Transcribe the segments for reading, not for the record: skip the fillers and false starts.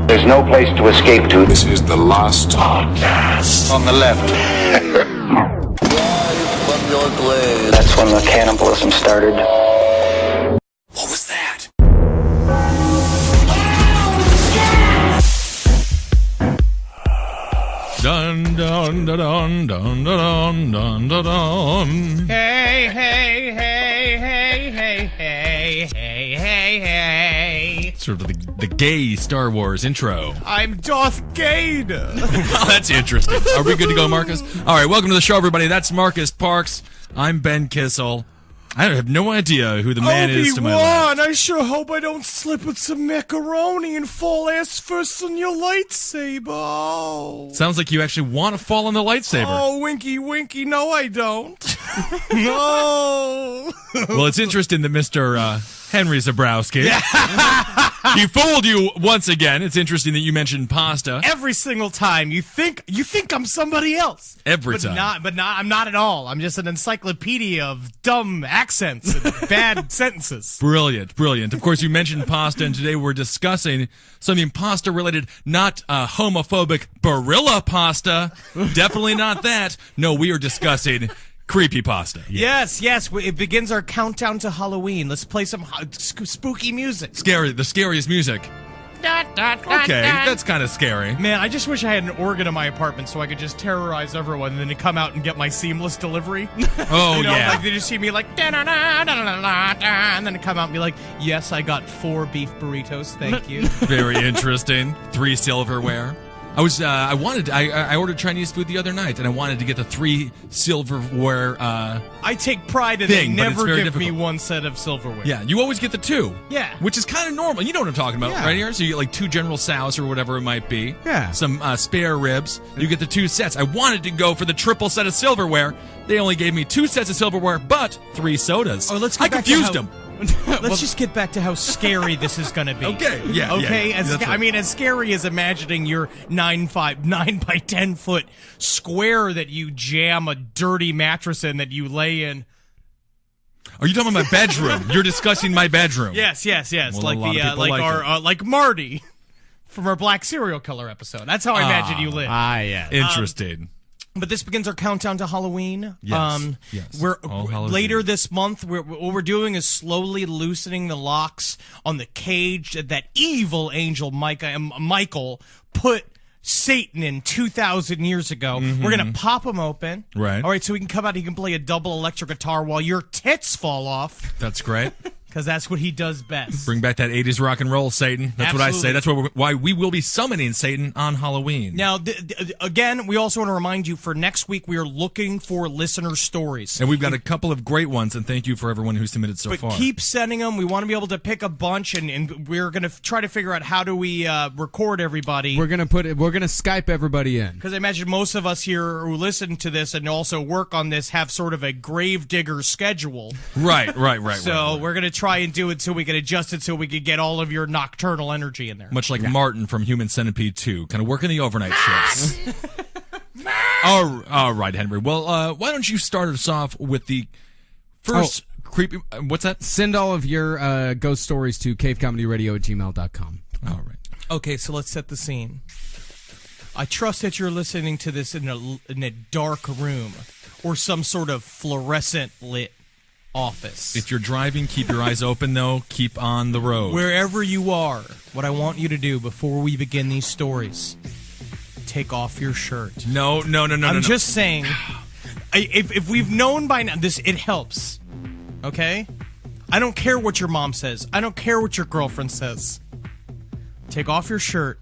There's no place to escape to. This is the last podcast. On the left. That's when the cannibalism started. What was that? Dun dun dun dun dun dun dun dun dun. Hey, hey, hey, hey, hey, hey, hey, hey, hey. Sort of the gay Star Wars intro. I'm Darth Vader. Well, that's interesting. Are we good to go, Marcus? All right, welcome to the show, everybody. That's Marcus Parks. I'm Ben Kissel. I have no idea who the man is to my left. I sure hope I don't slip with some macaroni and fall ass first on your lightsaber. Oh. Sounds like you actually want to fall on the lightsaber. Oh, winky, winky. No, I don't. No. Well, it's interesting that Mr. Henry Zabrowski, he fooled you once again. It's interesting that you mentioned pasta. Every single time you think I'm somebody else. Every time. But I'm not at all. I'm just an encyclopedia of dumb accents and bad sentences. Brilliant, brilliant. Of course, you mentioned pasta, and today we're discussing something pasta-related, not homophobic barilla pasta. Definitely not that. No, we are discussing creepypasta. Yes. It begins our countdown to Halloween. Let's play some spooky music. The scariest music. Okay, that's kind of scary. Man, I just wish I had an organ in my apartment so I could just terrorize everyone and then come out and get my seamless delivery. Oh, you know, yeah. like they just see me like, and then come out and be like, yes, I got 4 beef burritos, thank you. Very interesting. 3 silverware. I ordered Chinese food the other night, and I wanted to get the 3 silverware, I take pride in thing, they but it's never very give me difficult. 1 set of silverware. Yeah, you always get the 2. Yeah. Which is kind of normal. You know what I'm talking about, right here? So you get like 2 General Tso's or whatever it might be. Yeah. Some spare ribs. You get the 2 sets. I wanted to go for the triple set of silverware. They only gave me 2 sets of silverware, but 3 sodas. Oh, let's I get back to confused how- them. Let's just get back to how scary this is going to be. Okay, yeah. Okay, yeah. That's I mean, as scary as imagining your 9 by 10 foot square that you jam a dirty mattress in that you lay in. Are you talking about my bedroom? You're discussing my bedroom. Yes. Well, like a lot of the people like like our like Marty from our Black Serial Killer episode. That's how I imagine you live. Yeah. Interesting. But this begins our countdown to Halloween. Yes. We're All Hallows later Eve. this month. What we're doing is slowly loosening the locks on the cage that evil angel Michael put Satan in 2,000 years ago. We're gonna pop him open. Right. All right. So he can come out. He can play a double electric guitar while your tits fall off. That's great. Because that's what he does best. Bring back that 80s rock and roll, Satan. That's what I say. That's why we will be summoning Satan on Halloween. Now, again, we also want to remind you for next week, we are looking for listener stories. And we've got a couple of great ones, and thank you for everyone who submitted so far. But keep sending them. We want to be able to pick a bunch, and we're going to try to figure out how do we record everybody. We're gonna Skype everybody in. Because I imagine most of us here who listen to this and also work on this have sort of a gravedigger schedule. Right. So we're going to try and do it so we can adjust it so we can get all of your nocturnal energy in there. Much like Martin from Human Centipede 2, kind of working the overnight shifts. All right, Henry. Well, why don't you start us off with the first creepy... what's that? Send all of your ghost stories to cavecomedyradio@gmail.com. All right. Okay, so let's set the scene. I trust that you're listening to this in a dark room or some sort of fluorescent lit office. If you're driving, keep your eyes open, though. Keep on the road. Wherever you are, what I want you to do before we begin these stories, take off your shirt. No. I'm just saying, if we've known by now, it helps, okay? I don't care what your mom says. I don't care what your girlfriend says. Take off your shirt.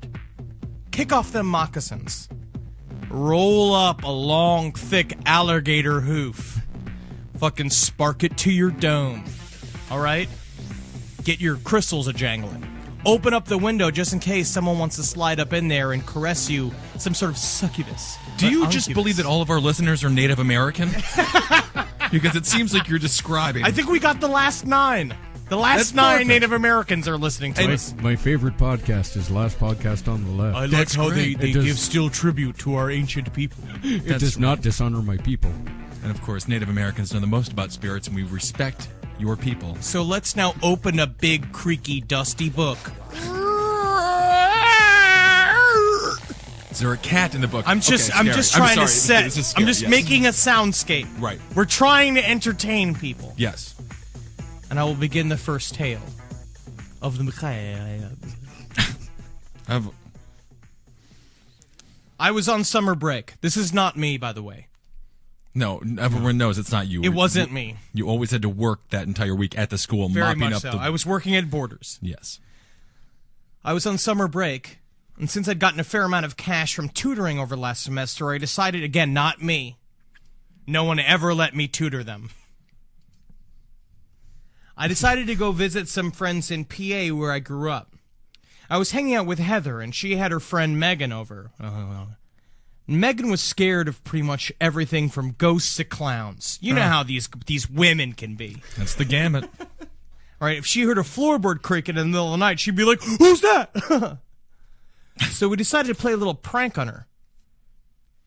Kick off them moccasins. Roll up a long, thick alligator hoof. Fucking spark it to your dome. All right? Get your crystals a-jangling. Open up the window just in case someone wants to slide up in there and caress you, some sort of succubus. Do you just believe that all of our listeners are Native American? Because it seems like you're describing. I think we got the last 9. The last That's 9 perfect. Native Americans are listening to us. My favorite podcast is Last Podcast on the Left. I like That's how great. they It does- give still tribute to our ancient people. It does not dishonor my people. And of course, Native Americans know the most about spirits, and we respect your people. So let's now open a big, creaky, dusty book. there a cat in the book? I'm just Okay, scary. trying to set. This is I'm scary, just yes. making a soundscape. Right. We're trying to entertain people. Yes. And I will begin the first tale of I was on summer break. This is not me, by the way. No, everyone knows it's not you. It wasn't me. You always had to work that entire week at the school, Very mopping much up so. the. I was working at Borders. Yes. I was on summer break, and since I'd gotten a fair amount of cash from tutoring over last semester, I decided, again, not me. No one ever let me tutor them. I decided to go visit some friends in PA where I grew up. I was hanging out with Heather, and she had her friend Megan over. Megan was scared of pretty much everything from ghosts to clowns. You know how these women can be. That's the gamut. All right, if she heard a floorboard creaking in the middle of the night, she'd be like, "Who's that?" So we decided to play a little prank on her.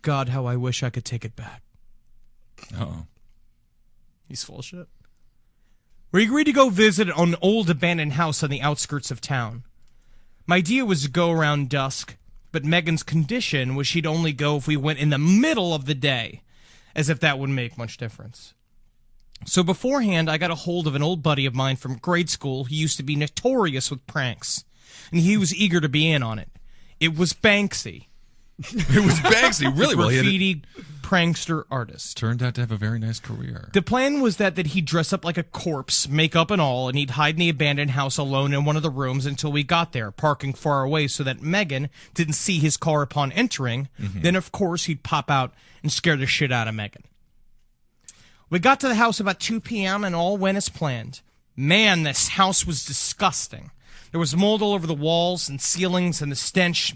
God, how I wish I could take it back. Uh-oh. He's full of shit. We agreed to go visit an old abandoned house on the outskirts of town. My idea was to go around dusk, but Megan's condition was she'd only go if we went in the middle of the day, as if that wouldn't make much difference. So beforehand, I got a hold of an old buddy of mine from grade school who used to be notorious with pranks, and he was eager to be in on it. It was Banksy. It was Banksy, really? Well, he had Graffiti prankster artist. turned out to have a very nice career. The plan was that he'd dress up like a corpse, makeup and all, and he'd hide in the abandoned house alone in one of the rooms until we got there, parking far away so that Megan didn't see his car upon entering. Then, of course, he'd pop out and scare the shit out of Megan. We got to the house about 2 p.m. and all went as planned. Man, this house was disgusting. There was mold all over the walls and ceilings, and the stench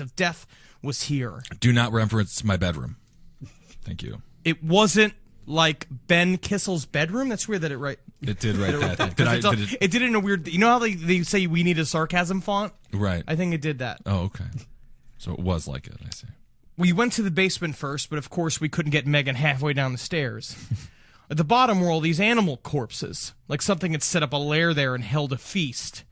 of death was here. Do not reference my bedroom. Thank you. It wasn't like Ben Kissel's bedroom. That's weird that It did right that. It did it in a weird. You know how they say we need a sarcasm font? Right. I think it did that. Oh, okay. So it was like it, I see. We went to the basement first, but of course we couldn't get Megan halfway down the stairs. At the bottom were all these animal corpses, like something had set up a lair there and held a feast.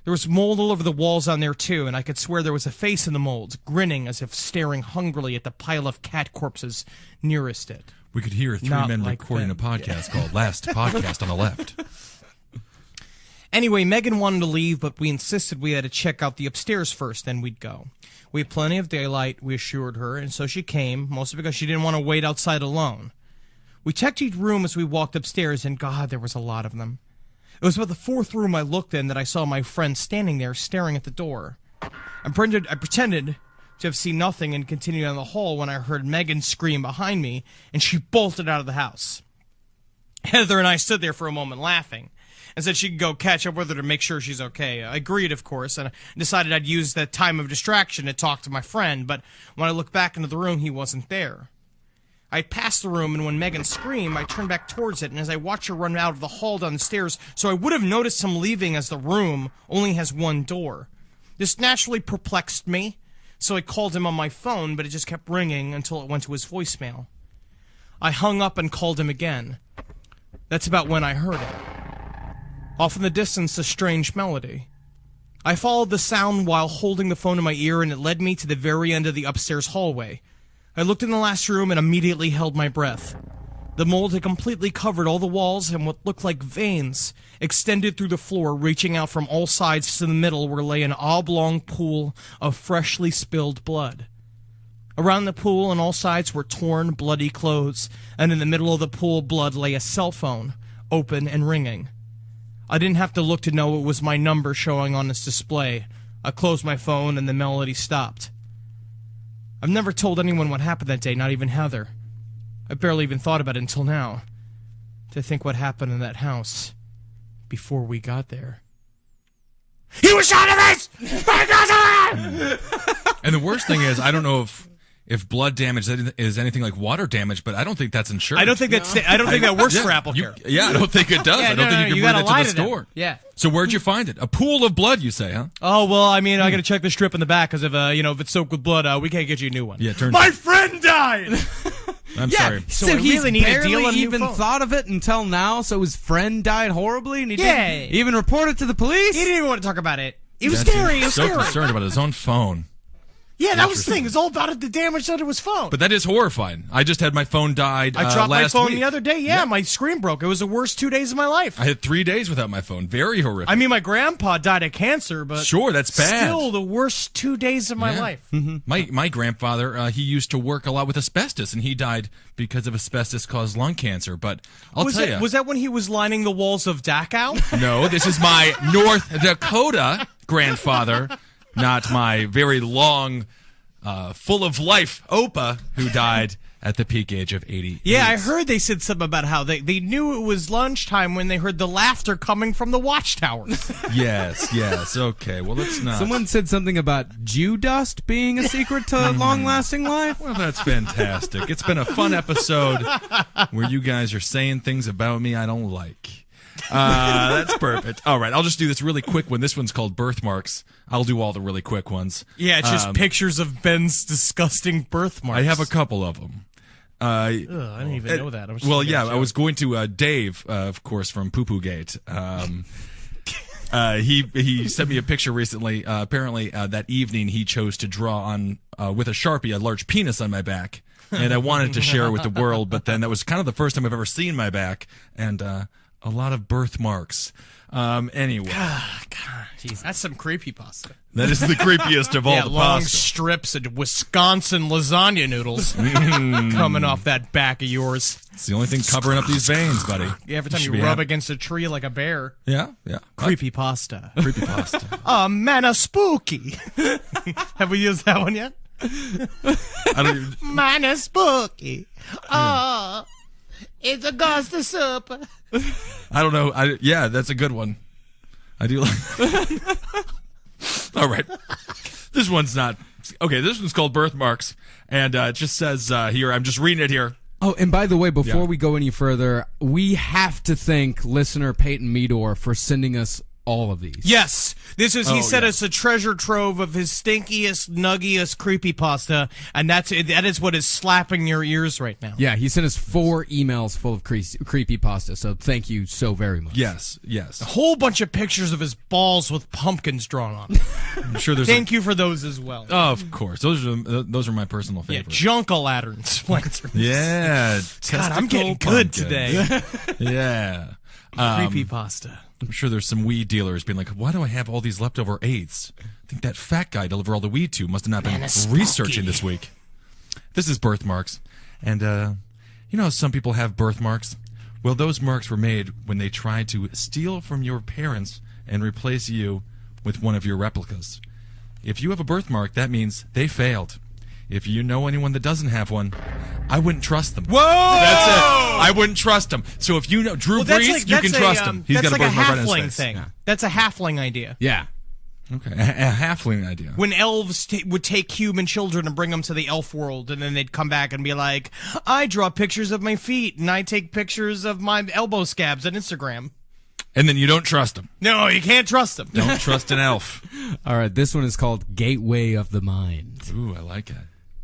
There was mold all over the walls on there too, and I could swear there was a face in the molds, grinning as if staring hungrily at the pile of cat corpses nearest it. We could hear three Not men like recording Ben. a podcast called Last Podcast on the Left. Anyway, Megan wanted to leave, but we insisted we had to check out the upstairs first, then we'd go. We had plenty of daylight, we assured her, and so she came, mostly because she didn't want to wait outside alone. We checked each room as we walked upstairs, and God, there was a lot of them. It was about the fourth room I looked in that I saw my friend standing there staring at the door. I pretended to have seen nothing and continued down the hall when I heard Megan scream behind me, and she bolted out of the house. Heather and I stood there for a moment laughing, and said she could go catch up with her to make sure she's okay. I agreed, of course, and I decided I'd use that time of distraction to talk to my friend, but when I looked back into the room, he wasn't there. I had passed the room, and when Megan screamed, I turned back towards it, and as I watched her run out of the hall down the stairs, so I would have noticed him leaving as the room only has one door. This naturally perplexed me, so I called him on my phone, but it just kept ringing until it went to his voicemail. I hung up and called him again. That's about when I heard it. Off in the distance, a strange melody. I followed the sound while holding the phone in my ear, and it led me to the very end of the upstairs hallway. I looked in the last room and immediately held my breath. The mold had completely covered all the walls, and what looked like veins extended through the floor, reaching out from all sides to the middle where lay an oblong pool of freshly spilled blood. Around the pool on all sides were torn, bloody clothes, and in the middle of the pool of blood lay a cell phone, open and ringing. I didn't have to look to know it was my number showing on its display. I closed my phone and the melody stopped. I've never told anyone what happened that day, not even Heather. I barely even thought about it until now. To think what happened in that house before we got there. He was shot in the face! And the worst thing is, I don't know if blood damage is anything like water damage, but I don't think that's insured. I don't think that works for Apple Care. Yeah, I don't think it does. Yeah, I don't think you can bring it to the store. Yeah. So where'd you find it? A pool of blood, you say, huh? Oh, well, I mean, I gotta check the strip in the back, because if it's soaked with blood, we can't get you a new one. Yeah, turns My out. friend died! I'm sorry. So I he's really need a barely deal on a new even phone. thought of it until now. So his friend died horribly, and he Yeah. didn't even report it to the police. He didn't even want to talk about it. It was That dude scary. It was so scary. concerned about his own phone. Yeah, that was the thing. It's all about the damage done to his phone. But that is horrifying. I just had my phone died I dropped my last phone week. the other day. Yeah, my screen broke. It was the worst 2 days of my life. I had 3 days without my phone. Very horrific. I mean, my grandpa died of cancer, but sure, that's bad. still the worst 2 days of my life. My grandfather, he used to work a lot with asbestos, and he died because of asbestos-caused lung cancer. But I'll tell you. Was that when he was lining the walls of Dachau? No, this is my North Dakota grandfather, not my very long, full of life Opa, who died at the peak age of 80. Yeah, I heard they said something about how they knew it was lunchtime when they heard the laughter coming from the watchtowers. Yes. Okay, well, let's not. Someone said something about Jew dust being a secret to long-lasting life. Well, that's fantastic. It's been a fun episode where you guys are saying things about me I don't like. That's perfect. All right, I'll just do this really quick one. This one's called Birthmarks. I'll do all the really quick ones. Yeah, it's just pictures of Ben's disgusting birthmarks. I have a couple of them. I didn't even know that. I was going to Dave, of course, from Poo Poo Gate. He sent me a picture recently. Apparently, that evening he chose to draw on with a Sharpie a large penis on my back, and I wanted to share it with the world. But then that was kind of the first time I've ever seen my back, and a lot of birthmarks. Anyway, God, geez, that's some creepy pasta. that is the creepiest of all the long pasta. strips of Wisconsin lasagna noodles coming off that back of yours. It's the only thing covering up these veins, buddy. Yeah, every time should you be rub happy. against a tree like a bear. Yeah. Creepy pasta. Creepy pasta. Manna spooky. Have we used that one yet? I don't even. Manna spooky. Oh, it's a ghost of soup. I don't know. Yeah, that's a good one. I do like. All right. This one's not. Okay, this one's called Birthmarks. And it just says here, I'm just reading it here. Oh, and by the way, before Yeah. we go any further, we have to thank listener Peyton Meador for sending us all of these. Yes, he sent yeah. us a treasure trove of his stinkiest, nuggiest creepypasta, and that is what is slapping your ears right now. Yeah, he sent us 4 emails full of creepypasta, so thank you so very much. Yes. A whole bunch of pictures of his balls with pumpkins drawn on. I'm sure there's. Thank you for those as well. Of course, those are my personal Yeah, favorites. junk-o'-lanterns. Yeah. God, I'm getting testicle good pumpkins. today. Yeah. Creepypasta. I'm sure there's some weed dealers being like, why do I have all these leftover eighths? I think that fat guy delivered all the weed to must have not been it's researching spooky. this week. This is birthmarks. And, you know how some people have birthmarks? Well, those marks were made when they tried to steal from your parents and replace you with one of your replicas. If you have a birthmark, that means they failed. If you know anyone that doesn't have one, I wouldn't trust them. Whoa! That's it. I wouldn't trust them. So if you know Drew Brees, you can trust him. He's that's got a like birthmark a on his halfling face. thing. Yeah. That's a halfling idea. Yeah. Okay, a halfling idea. When elves would take human children and bring them to the elf world, and then they'd come back and be like, I draw pictures of my feet, and I take pictures of my elbow scabs on Instagram. And then you don't trust them. No, you can't trust them. Don't trust an elf. All right, this one is called Gateway of the Mind. Ooh, I like it.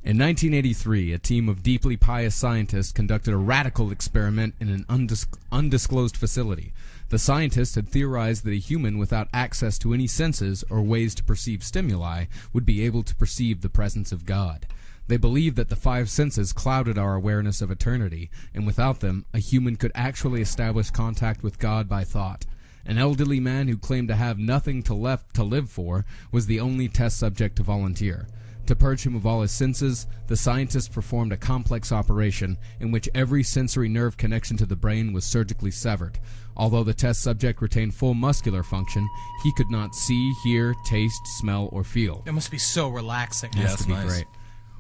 In 1983, a team of deeply pious scientists conducted a radical experiment in an undisclosed facility. The scientists had theorized that a human without access to any senses or ways to perceive stimuli would be able to perceive the presence of God. They believed that the 5 senses clouded our awareness of eternity, and without them, a human could actually establish contact with God by thought. An elderly man who claimed to have nothing left to live for was the only test subject to volunteer. To purge him of all his senses, the scientists performed a complex operation in which every sensory nerve connection to the brain was surgically severed. Although the test subject retained full muscular function, he could not see, hear, taste, smell, or feel. That must be so relaxing. Yeah, Has that's to be nice. great.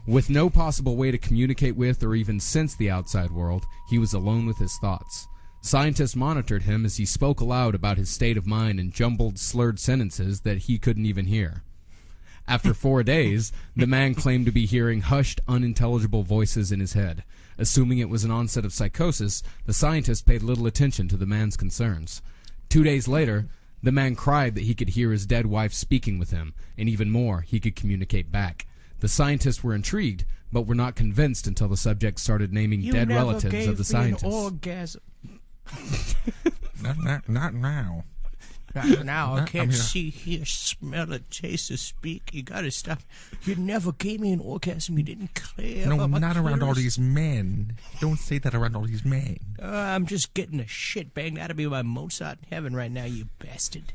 With no possible way to communicate with or even sense the outside world, he was alone with his thoughts. Scientists monitored him as he spoke aloud about his state of mind in jumbled, slurred sentences that he couldn't even hear. After 4 days, the man claimed to be hearing hushed, unintelligible voices in his head. Assuming it was an onset of psychosis, the scientists paid little attention to the man's concerns. 2 days later, the man cried that he could hear his dead wife speaking with him, and even more, he could communicate back. The scientists were intrigued, but were not convinced until the subject started naming dead relatives of the scientists. Orgasm. Not now. Now I can't see, hear, smell, or taste, or speak. You gotta stop. You never gave me an orgasm. You didn't clear. No, up my not around all clitoris. these men. Don't say that around all these men. I'm just getting the shit banged out of me by Mozart in heaven right now, you bastard.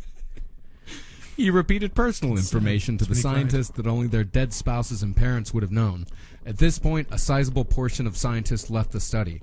He repeated personal information to the scientists that only their dead spouses and parents would have known. At this point, a sizable portion of scientists left the study.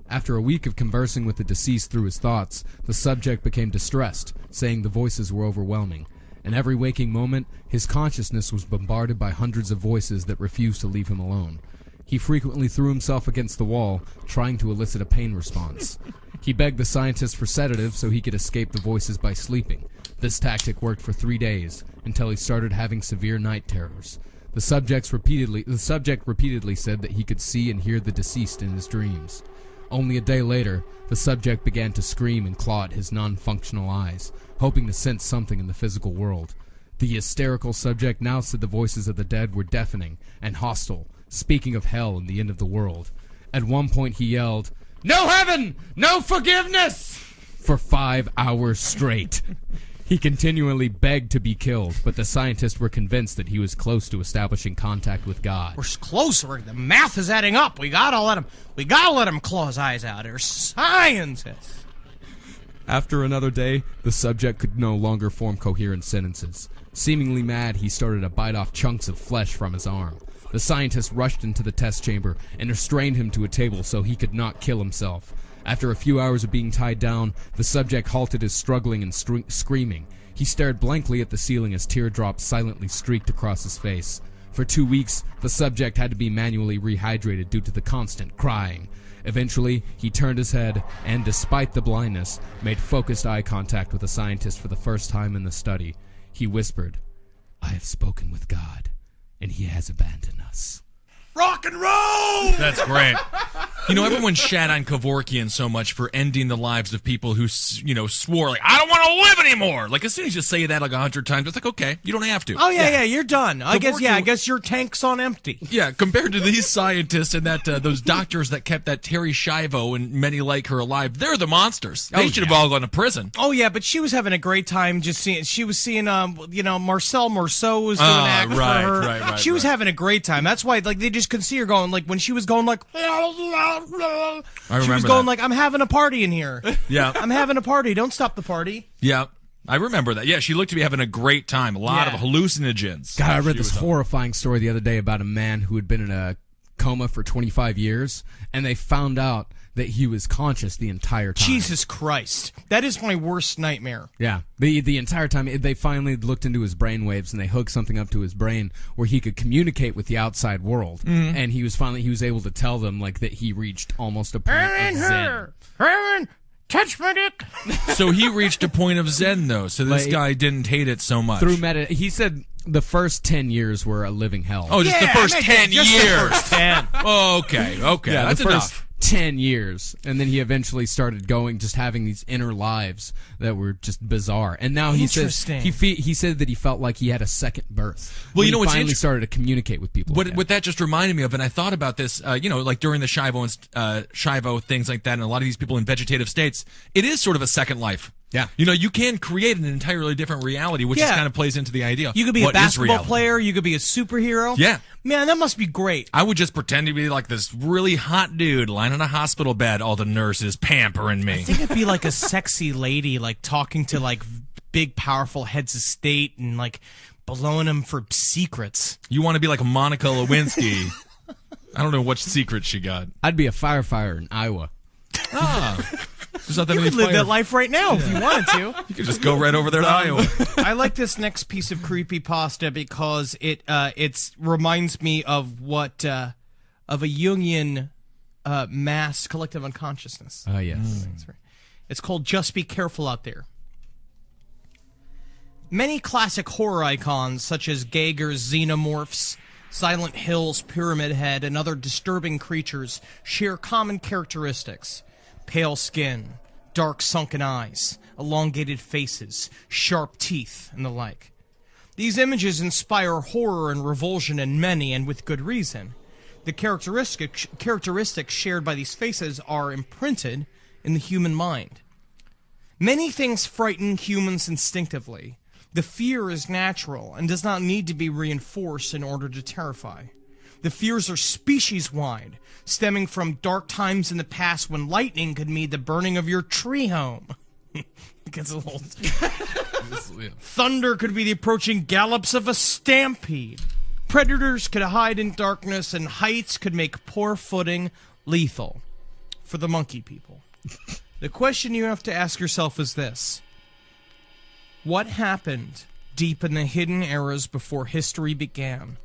After a week of conversing with the deceased through his thoughts, the subject became distressed, saying the voices were overwhelming. In every waking moment, his consciousness was bombarded by hundreds of voices that refused to leave him alone. He frequently threw himself against the wall, trying to elicit a pain response. He begged the scientist for sedatives so he could escape the voices by sleeping. This tactic worked for 3 days, until he started having severe night terrors. The subject repeatedly said that he could see and hear the deceased in his dreams. Only a day later, the subject began to scream and claw at his non-functional eyes, hoping to sense something in the physical world. The hysterical subject now said the voices of the dead were deafening and hostile, speaking of hell and the end of the world. At one point he yelled, "No heaven! No forgiveness!" for 5 hours straight. He continually begged to be killed, but the scientists were convinced that he was close to establishing contact with God. We're closer. The math is adding up. We gotta let him claw his eyes out. There's scientists. After another day, the subject could no longer form coherent sentences. Seemingly mad, he started to bite off chunks of flesh from his arm. The scientist rushed into the test chamber and restrained him to a table so he could not kill himself. After a few hours of being tied down, the subject halted his struggling and screaming. He stared blankly at the ceiling as teardrops silently streaked across his face. For 2 weeks, the subject had to be manually rehydrated due to the constant crying. Eventually, he turned his head and, despite the blindness, made focused eye contact with the scientist for the first time in the study. He whispered, "I have spoken with God, and he has abandoned us." Rock and roll! That's great. You know, everyone shat on Kevorkian so much for ending the lives of people who, swore, like, I don't want to live anymore. Like, as soon as you say that like 100 times, it's like, okay, you don't have to. Oh, yeah, you're done. I Kevorkian- guess your tank's on empty. Yeah, compared to these scientists and that those doctors that kept that Terry Schiavo and many like her alive, they're the monsters. They should have all gone to prison. Oh, yeah, but she was having a great time just seeing, Marcel Marceau was doing an act for her. Right, she was having a great time. That's why, like, they just could see her going, like, when she was going, like, she was going, like, I'm having a party in here. Yeah. I'm having a party. Don't stop the party. Yeah, I remember that. Yeah, she looked to be having a great time. A lot of hallucinogens. God, I read this horrifying story the other day about a man who had been in a coma for 25 years, and they found out that he was conscious the entire time. Jesus Christ. That is my worst nightmare. Yeah. The entire time, they finally looked into his brain waves, and they hooked something up to his brain where he could communicate with the outside world. Mm-hmm. And he was able to tell them, like, that he reached almost a point of zen. Herman, touch my dick. So he reached a point of zen, though, so this guy didn't hate it so much. He said the first 10 years were a living hell. Oh, just the first 10 years. The first 10. Okay, Yeah, that's the first enough. 10 years, and then he eventually started just having these inner lives that were just bizarre. And now he says he said that he felt like he had a second birth. Well, he finally started to communicate with people. What that just reminded me of, and I thought about this, like during the Schiavo things like that, and a lot of these people in vegetative states, it is sort of a second life. Yeah. You can create an entirely different reality, which just kind of plays into the idea. You could be What a is basketball reality? player. You could be a superhero. Yeah. Man, that must be great. I would just pretend to be like this really hot dude lying on a hospital bed, all the nurses pampering me. I think it'd be like a sexy lady, like talking to like big, powerful heads of state and like blowing them for secrets. You want to be like Monica Lewinsky. I don't know what secret she got. I'd be a firefighter in Iowa. There's not that You many could live fire- that life right now if you wanted to. You could just go right over there to Iowa. I like this next piece of creepypasta because it reminds me of what of a Jungian mass collective unconsciousness. Oh, yes. That's right. It's called Just Be Careful Out There. Many classic horror icons such as Geiger's xenomorphs, Silent Hill's Pyramid Head, and other disturbing creatures share common characteristics. Pale skin, dark sunken eyes, elongated faces, sharp teeth, and the like. These images inspire horror and revulsion in many, and with good reason. The characteristics shared by these faces are imprinted in the human mind. Many things frighten humans instinctively. The fear is natural and does not need to be reinforced in order to terrify. The fears are species-wide, stemming from dark times in the past when lightning could mean the burning of your tree home. It gets a little... Thunder could be the approaching gallops of a stampede. Predators could hide in darkness, and heights could make poor footing lethal. For the monkey people. The question you have to ask yourself is this. What happened deep in the hidden eras before history began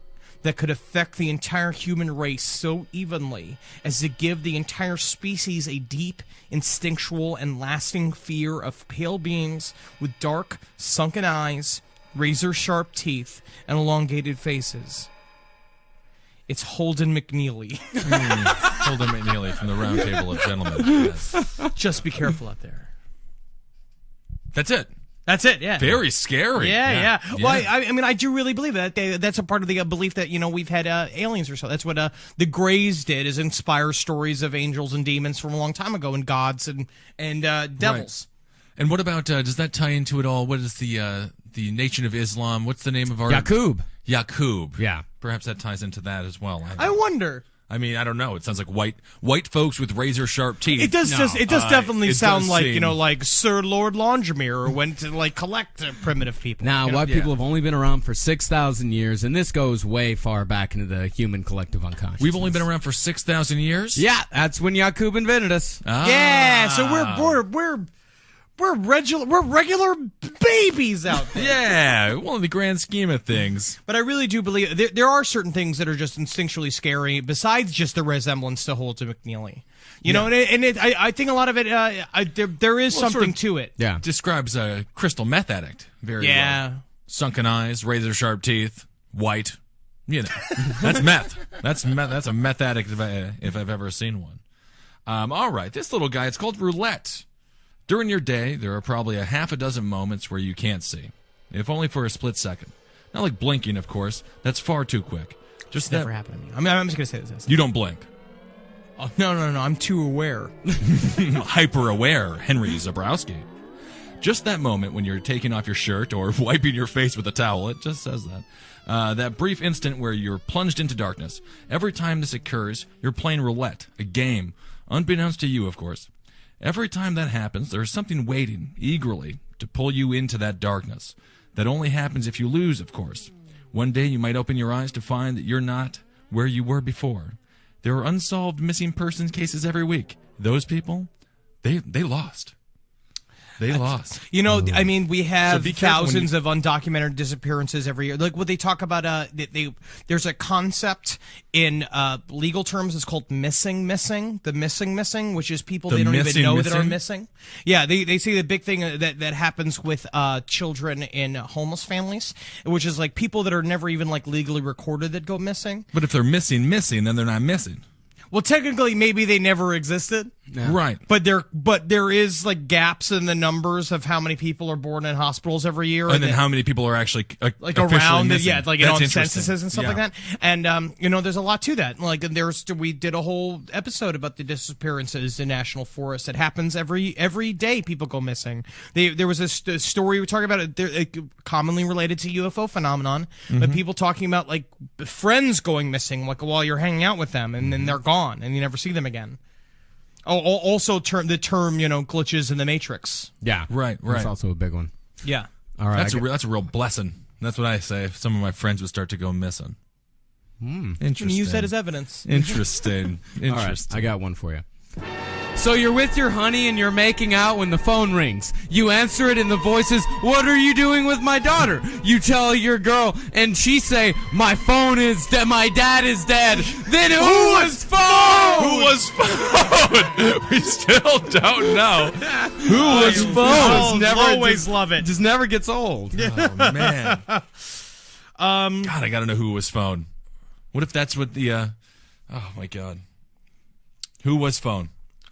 that could affect the entire human race so evenly as to give the entire species a deep, instinctual, and lasting fear of pale beings with dark, sunken eyes, razor-sharp teeth, and elongated faces? It's Holden McNeely. Holden McNeely from the Round Table of Gentlemen. Yes. Just be careful out there. That's it. That's it, yeah. Very scary. Yeah. Well, I mean, I do really believe that. That's a part of the belief that, we've had aliens or so. That's what the Greys did, is inspire stories of angels and demons from a long time ago, and gods and devils. Right. And what about, does that tie into it all? What is the Nation of Islam? What's the name of our... Yaqub. Yeah. Perhaps that ties into that as well. I wonder. I mean, I don't know. It sounds like white folks with razor sharp teeth. It does. It does definitely sound like seem... like Sir Lord Longermere went to collect primitive people. Now, white people have only been around for 6,000 years, and this goes way far back into the human collective unconscious. We've only been around for 6,000 years. Yeah, that's when Yaqub invented us. Yeah, so we're regular babies out there. Yeah, well, in the grand scheme of things. But I really do believe there are certain things that are just instinctually scary, besides just the resemblance to Holden McNeely. You know, I think a lot of it, there is something to it. Yeah. Describes a crystal meth addict very well. Sunken eyes, razor sharp teeth, white. That's meth. That's a meth addict if I've ever seen one. All right, this little guy, it's called roulette. During your day, there are probably a half a dozen moments where you can't see, if only for a split second. Not like blinking, of course. That's far too quick. Just never happened to me. I mean, I'm just gonna say this. You don't blink. Oh, no. I'm too aware. Hyper aware, Henry Zabrowski. Just that moment when you're taking off your shirt or wiping your face with a towel. It just says that. That brief instant where you're plunged into darkness. Every time this occurs, you're playing roulette, a game, unbeknownst to you, of course. Every time that happens, there is something waiting eagerly to pull you into that darkness. That only happens if you lose, of course. One day you might open your eyes to find that you're not where you were before. There are unsolved missing persons cases every week. Those people, they lost. They lost. I mean, we have thousands you... of undocumented disappearances every year. Like what they talk about, there's a concept in legal terms. It's called missing, the missing, which is people they don't even know that are missing. Yeah, they say the big thing that happens with children in homeless families, which is like people that are never even legally recorded that go missing. But if they're missing, then they're not missing. Well, technically, maybe they never existed. Yeah. Right. But there is gaps in the numbers of how many people are born in hospitals every year, and then how many people are actually around, missing. On censuses and stuff like that. And there's a lot to that. We did a whole episode about the disappearances in national forests. It happens every day. People go missing. There was a story we talking about it commonly related to UFO phenomenon, but people talking about friends going missing, while you're hanging out with them, and then they're gone and you never see them again. Oh, also the term, glitches in the Matrix. Yeah. Right. That's also a big one. Yeah. All right. That's a real blessing. That's what I say if some of my friends would start to go missing. Interesting. You can use that as evidence. Interesting. All right, I got one for you. So you're with your honey and you're making out when the phone rings. You answer it and the voice is, "What are you doing with my daughter?" You tell your girl and she say, "My phone is dead. My dad is dead." Then who was phone? Who was phone? We still don't know. Who was phone? Always love it. Just never gets old. Oh man. God, I gotta know who was phone. What if that's what the? Oh my God. Who was phone?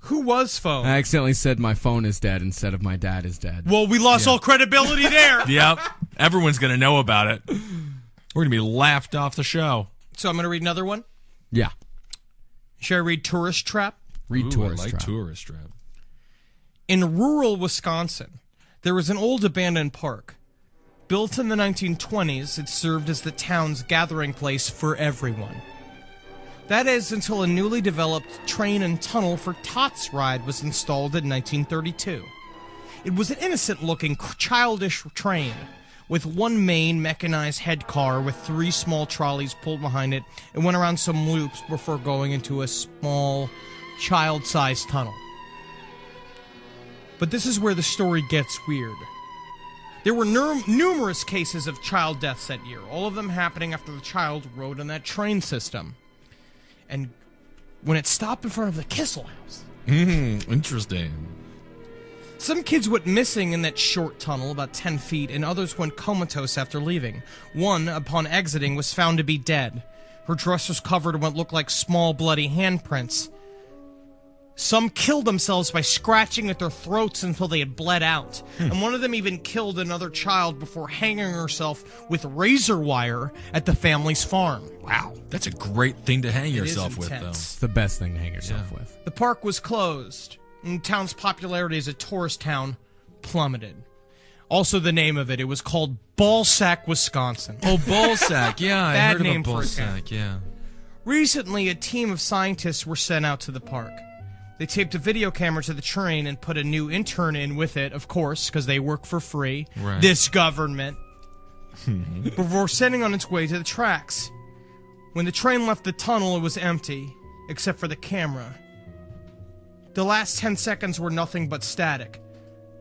Who was phone? I accidentally said my phone is dead instead of my dad is dead. Well, we lost all credibility there. Yep. Everyone's going to know about it. We're going to be laughed off the show. So I'm going to read another one. Yeah. Should I read Tourist Trap? Read Tourist I like Trap. Tourist Trap. In rural Wisconsin, there was an old abandoned park. Built in the 1920s, it served as the town's gathering place for everyone. That is, until a newly developed train and tunnel for Tots ride was installed in 1932. It was an innocent-looking, childish train, with one main mechanized head car with 3 small trolleys pulled behind it, and went around some loops before going into a small, child-sized tunnel. But this is where the story gets weird. There were numerous cases of child deaths that year, all of them happening after the child rode on that train system. And when it stopped in front of the Kissel House, Interesting. some kids went missing in that short tunnel, about 10 feet, and others went comatose after leaving. One, upon exiting, was found to be dead. Her dress was covered in what looked like small bloody handprints. Some killed themselves by scratching at their throats until they had bled out. And one of them even killed another child before hanging herself with razor wire at the family's farm. Wow, that's a great thing to hang yourself with, though. It's the best thing to hang yourself with. The park was closed, and the town's popularity as a tourist town plummeted. Also, the name of it was called Ballsack, Wisconsin. Oh, Ballsack, yeah, I Bad heard name about for a town. Ballsack, yeah. Recently, a team of scientists were sent out to the park. They taped a video camera to the train and put a new intern in with it, of course, because they work for free. Right. This government. Before sending on its way to the tracks. When the train left the tunnel, it was empty, except for the camera. The last 10 seconds were nothing but static,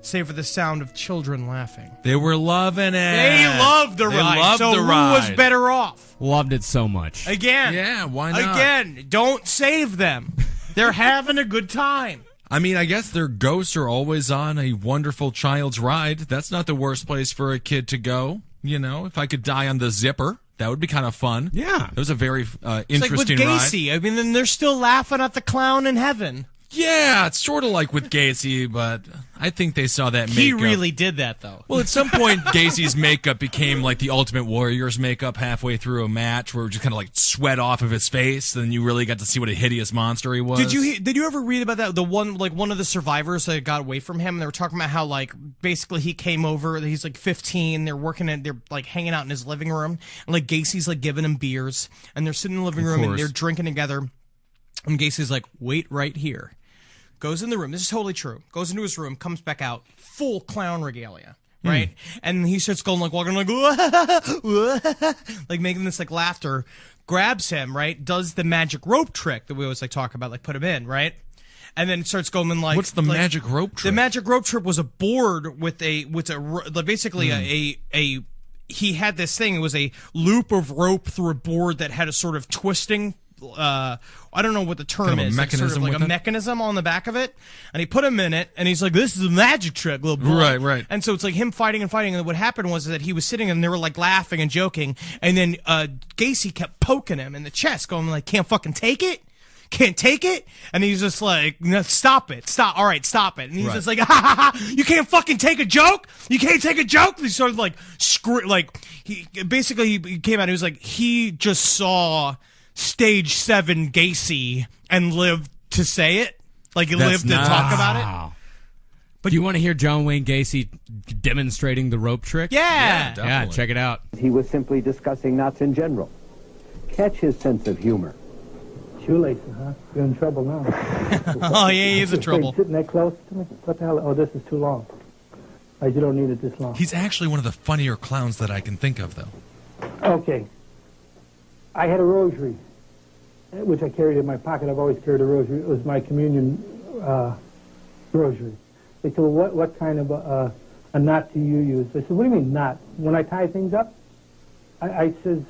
save for the sound of children laughing. They were loving it. They loved the ride, so who was better off? Loved it so much. Again. Yeah, why not? Again, don't save them. They're having a good time. I mean, I guess their ghosts are always on a wonderful child's ride. That's not the worst place for a kid to go. You know, if I could die on the zipper, that would be kind of fun. Yeah. It was a very It's like interesting with ride. Gacy. I mean, then they're still laughing at the clown in heaven. Yeah, it's sort of like with Gacy, but I think they saw that makeup. He really did that, though. Well, at some point, Gacy's makeup became like the Ultimate Warrior's makeup halfway through a match, where it just kind of like sweat off of his face. Then you really got to see what a hideous monster he was. Did you ever read about that? The one of the survivors that got away from him. And they were talking about how like basically he came over. He's like 15. They're like hanging out in his living room, and like Gacy's like giving him beers, and they're sitting in the living room and they're drinking together. And Gacy's like, "Wait right here." Goes in the room. This is totally true. Goes into his room, comes back out, full clown regalia, right? And he starts going like walking like, like making this like laughter. Grabs him, right? Does the magic rope trick that we always like talk about, like put him in, right? And then starts going like, what's the magic rope trick? The magic rope trick was a board with basically a he had this thing. It was a loop of rope through a board that had a sort of twisting. I don't know what the term Kind of a is. mechanism sort of like with a it? mechanism on the back of it, and he put him in it, and he's like, "This is a magic trick, little boy." Right. And so it's like him fighting, and what happened was that he was sitting, and they were like laughing and joking, and then Gacy kept poking him in the chest, going like, "Can't fucking take it." Can't take it, and he's just like, "No, stop it, stop! All right, stop it!" And he's just like, "Ha ha ha! You can't fucking take a joke! You can't take a joke!" And he sort of like he came out. He was like, he just saw Stage 7 Gacy and lived to say it, like he lived to talk about it. But do you want to hear John Wayne Gacy demonstrating the rope trick? Yeah, Yeah, check it out. He was simply discussing knots in general. Catch his sense of humor. Shoelaces, huh? You're in trouble now. Oh, yeah, he is in trouble. Sitting that close to me? What the hell? Oh, this is too long. Oh, you don't need it this long. He's actually one of the funnier clowns that I can think of, though. Okay. I had a rosary, which I carried in my pocket. I've always carried a rosary. It was my communion rosary. They said, well, what kind of a knot do you use? I said, what do you mean knot? When I tie things up? I says,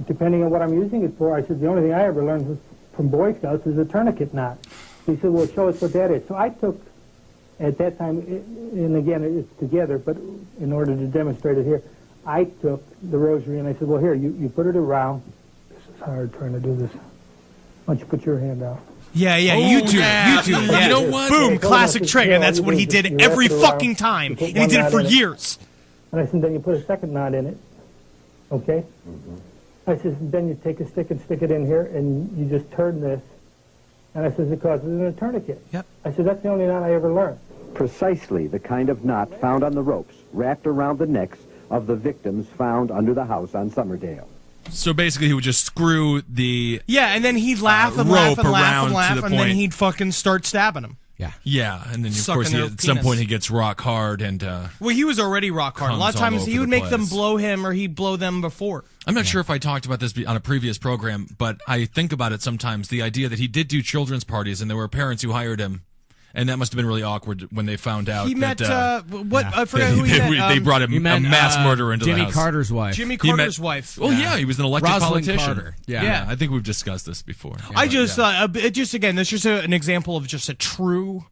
depending on what I'm using it for, I said, the only thing I ever learned was from Boy Scouts is a tourniquet knot. He said, well, show us what that is. So I took, at that time, and again, it's together, but in order to demonstrate it here, I took the rosary and I said, well, here, you put it around. This is hard trying to do this. Why don't you put your hand out? Yeah, YouTube. Yeah. You know what? Boom, classic trick, and that's what he did every fucking time, and he did it for years. And I said, then you put a second knot in it, okay? I says, then you take a stick and stick it in here, and you just turn this. And I says, it causes a tourniquet. Yep. I said, that's the only knot I ever learned. Precisely the kind of knot found on the ropes wrapped around the necks of the victims found under the house on Summerdale. So basically, he would just screw the Yeah, and then he'd laugh and laugh and rope laugh around and to laugh, the and then point. he'd fucking start stabbing him. Yeah, and then of Sucking course their at some penis. point he gets rock hard and Well, he was already rock hard. A lot of Comes all times he over would the make them place. blow him, or he'd blow them before. I'm not sure if I talked about this on a previous program, but I think about it sometimes, the idea that he did do children's parties and there were parents who hired him, and that must have been really awkward when they found out He met that I forgot who he met. they brought him You a meant, mass murderer into Jimmy the house. Carter's wife. Jimmy He met- Carter's wife. Oh yeah, he was an elected Rosalind politician. Carter. Yeah, I think we've discussed this before. I just just again, this is an example of just a true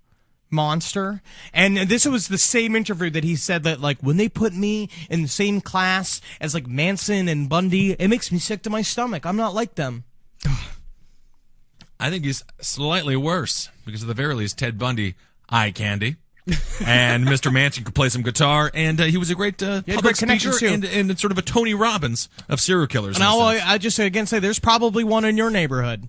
monster. And this was the same interview that he said that, like, when they put me in the same class as like Manson and Bundy, it makes me sick to my stomach. I'm not like them. I think he's slightly worse because at the very least, Ted Bundy, eye candy. And Mr. Manson could play some guitar, and he was a great had public great speaker connections, too. and sort of a Tony Robbins of serial killers. And I just again say there's probably one in your neighborhood.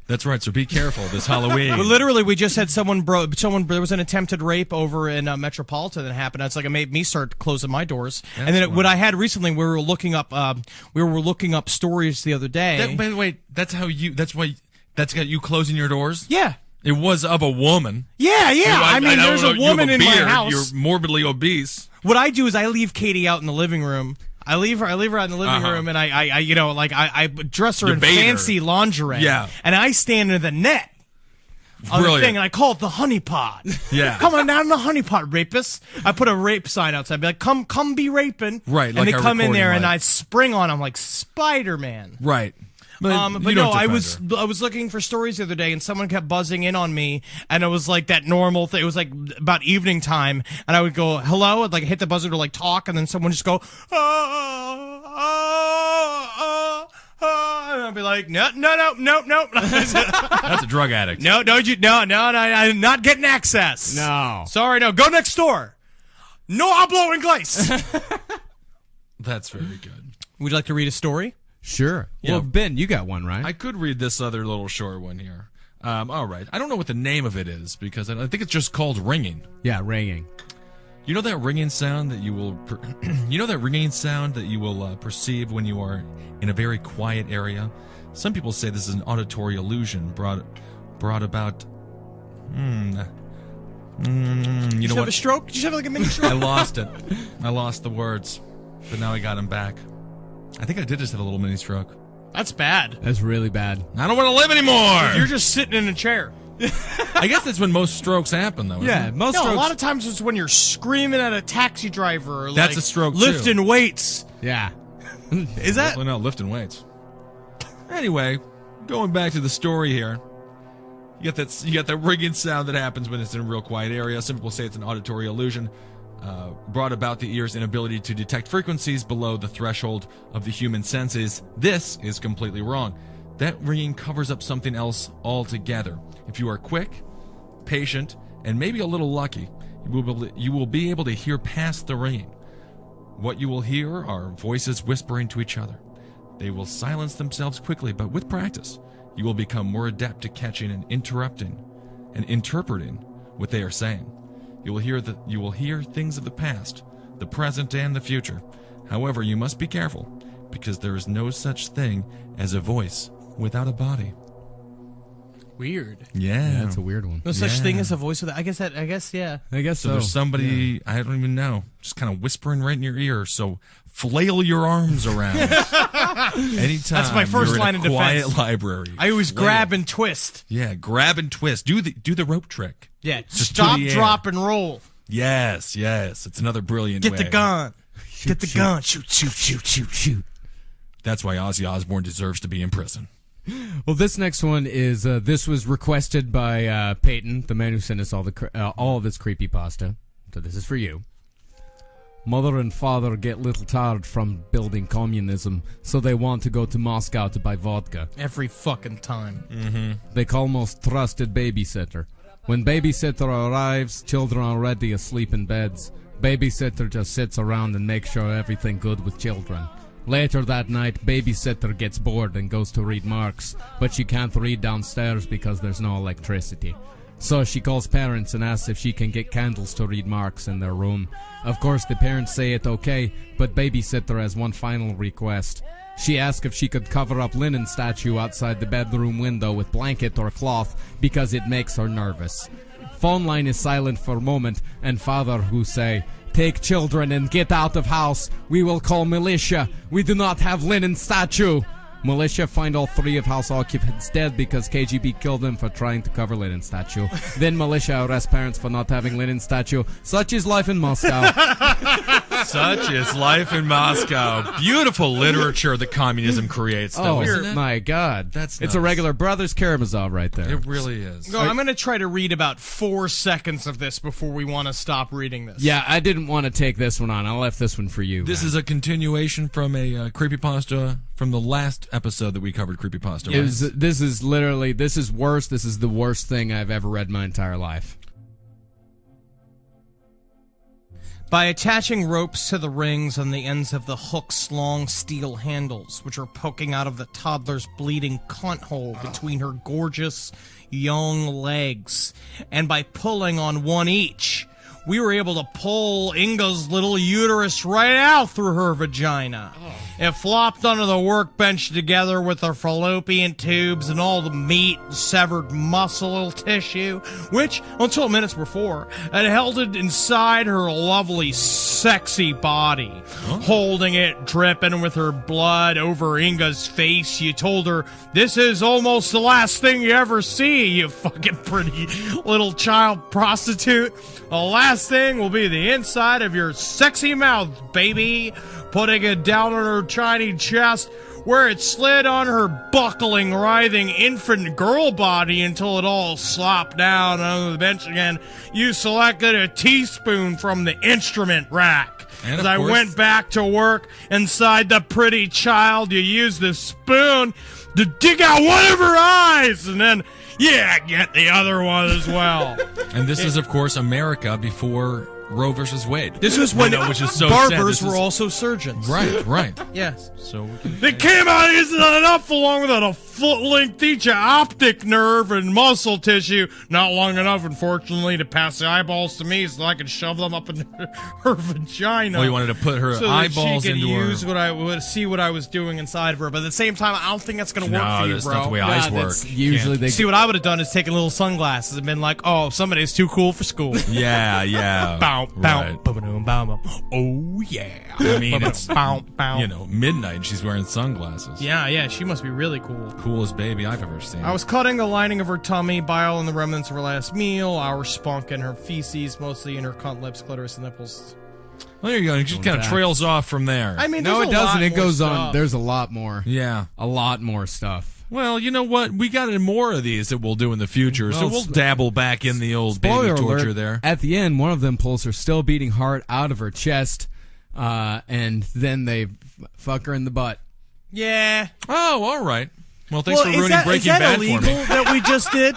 That's right. So be careful this Halloween. But literally, we just had someone there was an attempted rape over in Metropolitan that happened. It's like it made me start closing my doors. And then what I had recently, we were looking up stories the other day. Wait, that's how you. That's why. That's got you closing your doors. Yeah. It was of a woman. Yeah. I mean, don't there's know, a you have woman in my beard, house. You're morbidly obese. What I do is I leave Katie out in the living room. I leave her out in the living room, and I dress her You in bathe her. fancy lingerie. Yeah. And I stand in the net on the Brilliant. thing, and I call it the honeypot. Yeah. Come on down to the honeypot, rapist. I put a rape sign outside, be like, come be raping. Right, And like they our come in recording there, and mic. I spring on them like Spider-Man. Right. But you no, don't I defend was her. I was looking for stories the other day, and someone kept buzzing in on me, and it was like that normal thing. It was like about evening time, and I would go hello, and like hit the buzzer to like talk, and then someone just go and I'd be like no. That's a drug addict. No, I'm not getting access. No. Sorry, no. Go next door. No hablo inglés. That's very good. Would you like to read a story? Sure. Yeah. Well, Ben, you got one, right? I could read this other little short one here. All right. I don't know what the name of it is because I think it's just called ringing. Yeah, ringing. You know that ringing sound that you will perceive when you are in a very quiet area? Some people say this is an auditory illusion brought about you Did you know have what? a stroke? Did you have like a mini I stroke? lost it. I lost the words. But now I got them back. I think I did just have a little mini stroke. That's bad. That's really bad. I don't want to live anymore. You're just sitting in a chair. I guess that's when most strokes happen, though. Yeah, Isn't it? most No, strokes. a lot of times it's when you're screaming at a taxi driver or That's like a stroke, too. lifting weights. Yeah. Is that? Well, no, lifting weights. Anyway, going back to the story here. You got that ringing sound that happens when it's in a real quiet area. Some people say it's an auditory illusion, brought about the ear's inability to detect frequencies below the threshold of the human senses. This is completely wrong. That ringing covers up something else altogether. If you are quick, patient, and maybe a little lucky, you will be able to hear past the ringing. What you will hear are voices whispering to each other. They will silence themselves quickly, but with practice, you will become more adept at catching and interrupting and interpreting what they are saying. You will hear things of the past, the present, and the future. However, you must be careful, because there is no such thing as a voice without a body. Weird. Yeah. That's a weird one. No such thing as a voice with. I guess, yeah. I guess So so. there's somebody, I don't even know, just kind of whispering right in your ear. So flail your arms around. Anytime. That's my first you're line in of a quiet defense. library. I always flail. grab and twist. Yeah, grab and twist. Do the rope trick. Yeah. Just to Stop, the air. drop, and roll. Yes. It's another brilliant Get way. the gun. Get the gun. Shoot. That's why Ozzy Osbourne deserves to be in prison. Well, this next one is this was requested by Peyton, the man who sent us all of his creepypasta. So this is for you. Mother and father get little tired from building communism, so they want to go to Moscow to buy vodka. Every fucking time. They call most trusted babysitter. When babysitter arrives, children are already asleep in beds. Babysitter just sits around and makes sure everything good with children. Later that night, babysitter gets bored and goes to read Marx, but she can't read downstairs because there's no electricity. So she calls parents and asks if she can get candles to read Marx in their room. Of course, the parents say it's okay, but babysitter has one final request. She asks if she could cover up Lenin statue outside the bedroom window with blanket or cloth because it makes her nervous. Phone line is silent for a moment, and father who say, "Take children and get out of house. We will call militia. We do not have Lenin statue." Militia find all 3 of house occupants dead because KGB killed them for trying to cover Lenin statue. Then militia arrest parents for not having Lenin statue. Such is life in Moscow. Such is life in Moscow. Beautiful literature that communism creates, though, isn't it? My God. That's It's a nuts. regular Brothers Karamazov right there. It really is. No, I'm going to try to read about 4 seconds of this before we want to stop reading this. Yeah, I didn't want to take this one on. I left this one for you. This is a continuation from a creepypasta from the last episode that we covered creepypasta. It was, this is literally, this is worse. This is the worst thing I've ever read in my entire life. By attaching ropes to the rings on the ends of the hook's long steel handles, which are poking out of the toddler's bleeding cunt hole between her gorgeous young legs, and by pulling on one each, we were able to pull Inga's little uterus right out through her vagina. It flopped onto the workbench together with her fallopian tubes and all the meat and severed muscle tissue, which, until minutes before, had held it inside her lovely, sexy body. Holding it, dripping with her blood over Inga's face, you told her, "This is almost the last thing you ever see, you fucking pretty little child prostitute. The last thing will be the inside of your sexy mouth, baby." Putting it down on her tiny chest, where it slid on her buckling, writhing infant girl body until it all slopped down on the bench again. You selected a teaspoon from the instrument rack. And As of I course- went back to work inside the pretty child, you used the spoon to dig out one of her eyes, and then, yeah, get the other one as well. And this is, of course, America before Roe versus Wade. This was when which is so sad. barbers This were is- also surgeons. Right, right. Yes. So we can They came out isn't enough along with a foot-length each of optic nerve and muscle tissue. Not long enough, unfortunately, to pass the eyeballs to me so I could shove them up in her vagina. Well, you wanted to put her so eyeballs that she could into her. use what I would see what I was doing inside of her. But at the same time, I don't think that's going to work for you, that's bro. not the way eyes work. Usually they See, what I would have done is taken little sunglasses and been like, "Oh, somebody's too cool for school." Yeah, yeah. Bow, bow, Right. bow, bow, bow, bow. Oh yeah. I mean, it's, bow, bow. you know, midnight and she's wearing sunglasses. Yeah, she must be really cool. Coolest baby I've ever seen. I was cutting the lining of her tummy, bile and the remnants of her last meal, our spunk and her feces, mostly in her cunt lips, clitoris, and nipples. Well, there you go. It just kind of trails off from there. I mean, No, there's it a lot doesn't. It more goes on. stuff. There's a lot more. Yeah. A lot more stuff. Well, you know what? We got more of these that we'll do in the future, so Well, we'll dabble back in the old Spoiler baby torture alert, there. At the end, one of them pulls her still beating heart out of her chest, and then they fuck her in the butt. Yeah. Oh, all right. Well, thanks for is ruining that, Breaking is that Bad illegal for me. that we just did?